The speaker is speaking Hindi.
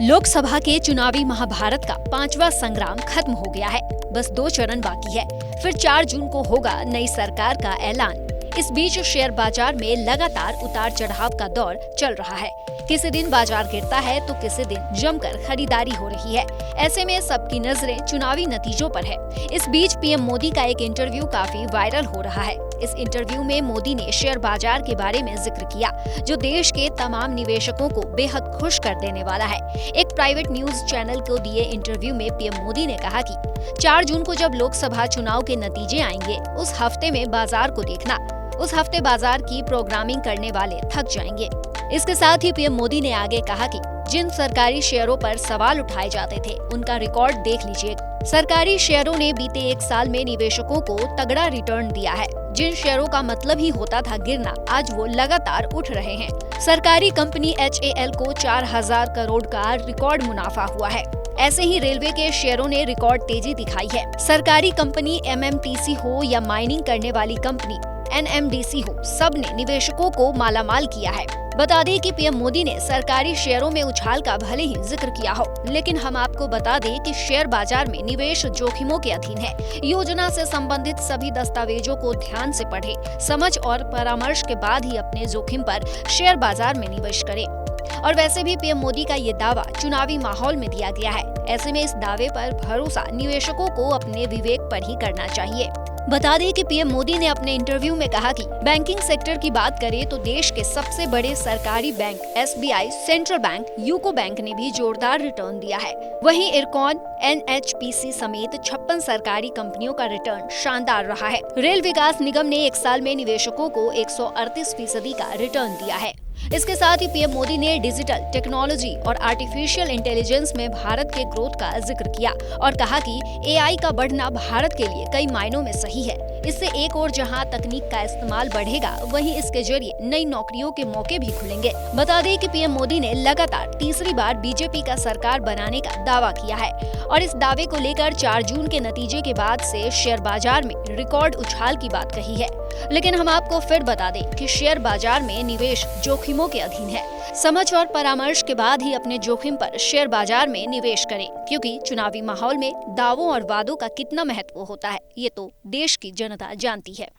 लोकसभा के चुनावी महाभारत का 5वां संग्राम खत्म हो गया है। बस 2 चरण बाकी है, फिर 4 जून को होगा नई सरकार का ऐलान। इस बीच शेयर बाजार में लगातार उतार चढ़ाव का दौर चल रहा है। किसी दिन बाजार गिरता है तो किसी दिन जमकर खरीदारी हो रही है। ऐसे में सबकी नजरें चुनावी नतीजों पर है। इस बीच पीएम मोदी का एक इंटरव्यू काफी वायरल हो रहा है। इस इंटरव्यू में मोदी ने शेयर बाजार के बारे में जिक्र किया, जो देश के तमाम निवेशकों को बेहद खुश कर देने वाला है। एक प्राइवेट न्यूज चैनल को दिए इंटरव्यू में पीएम मोदी ने कहा कि 4 जून को जब लोकसभा चुनाव के नतीजे आएंगे, उस हफ्ते में बाजार को देखना। उस हफ्ते बाजार की प्रोग्रामिंग करने वाले थक जाएंगे। इसके साथ ही पीएम मोदी ने आगे कहा कि जिन सरकारी शेयरों पर सवाल उठाए जाते थे, उनका रिकॉर्ड देख लीजिए। सरकारी शेयरों ने बीते 1 साल में निवेशकों को तगड़ा रिटर्न दिया है। जिन शेयरों का मतलब ही होता था गिरना, आज वो लगातार उठ रहे हैं। सरकारी कंपनी HAL को 4000 करोड़ का रिकॉर्ड मुनाफा हुआ है। ऐसे ही रेलवे के शेयरों ने रिकॉर्ड तेजी दिखाई है। सरकारी कंपनी MMTC हो या माइनिंग करने वाली कंपनी NMDC हो, सब ने निवेशकों को मालामाल किया है। बता दें कि पीएम मोदी ने सरकारी शेयरों में उछाल का भले ही जिक्र किया हो, लेकिन हम आपको बता दें कि शेयर बाजार में निवेश जोखिमों के अधीन है। योजना से संबंधित सभी दस्तावेजों को ध्यान से पढ़ें, समझ और परामर्श के बाद ही अपने जोखिम पर शेयर बाजार में निवेश करें। और वैसे भी पीएम मोदी का ये दावा चुनावी माहौल में दिया गया है। ऐसे में इस दावे पर भरोसा निवेशकों को अपने विवेक पर ही करना चाहिए। बता दें कि पीएम मोदी ने अपने इंटरव्यू में कहा कि बैंकिंग सेक्टर की बात करें तो देश के सबसे बड़े सरकारी bank SBI, central bank, UCO bank ने भी जोरदार रिटर्न दिया है। वहीं इरकॉन, NHPC समेत 56 सरकारी कंपनियों का रिटर्न शानदार रहा है। रेल विकास निगम ने 1 साल में निवेशकों को 138% का रिटर्न दिया है। इसके साथ ही पीएम मोदी ने डिजिटल टेक्नोलॉजी और आर्टिफिशियल इंटेलिजेंस में भारत के ग्रोथ का जिक्र किया और कहा कि AI का बढ़ना भारत के लिए कई मायनों में सही है। इससे एक और जहां तकनीक का इस्तेमाल बढ़ेगा, वहीं इसके जरिए नई नौकरियों के मौके भी खुलेंगे। बता दें कि पीएम मोदी ने लगातार तीसरी बार बीजेपी का सरकार बनाने का दावा किया है और इस दावे को लेकर 4 जून के नतीजे के बाद से शेयर बाजार में रिकॉर्ड उछाल की बात कही है। लेकिन हम आपको फिर बता दें कि शेयर बाजार में निवेश जोखिमों के अधीन है। समझ और परामर्श के बाद ही अपने जोखिम पर शेयर बाजार में निवेश करें, क्योंकि चुनावी माहौल में दावों और वादों का कितना महत्व होता है, ये तो देश की जनता जानती है।